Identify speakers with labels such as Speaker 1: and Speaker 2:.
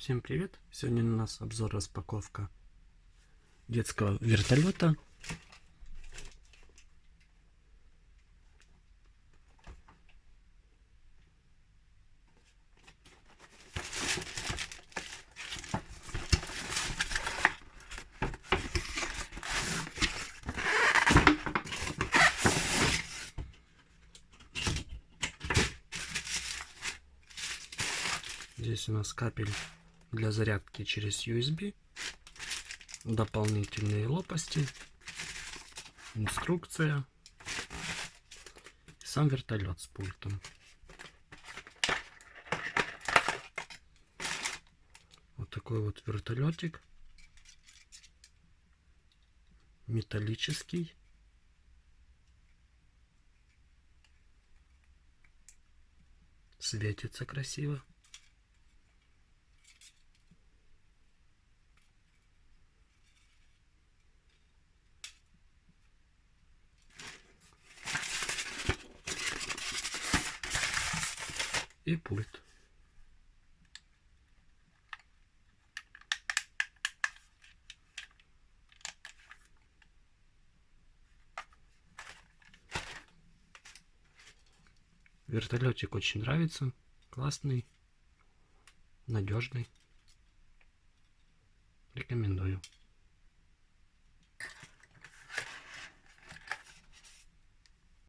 Speaker 1: Всем привет! Сегодня у нас обзор распаковка детского вертолета. Здесь у нас кабель для зарядки через USB, дополнительные лопасти, инструкция, сам вертолет с пультом. Вот такой вот вертолетик, металлический. Светится красиво. И пульт. Вертолетик очень нравится, классный, надежный. Рекомендую.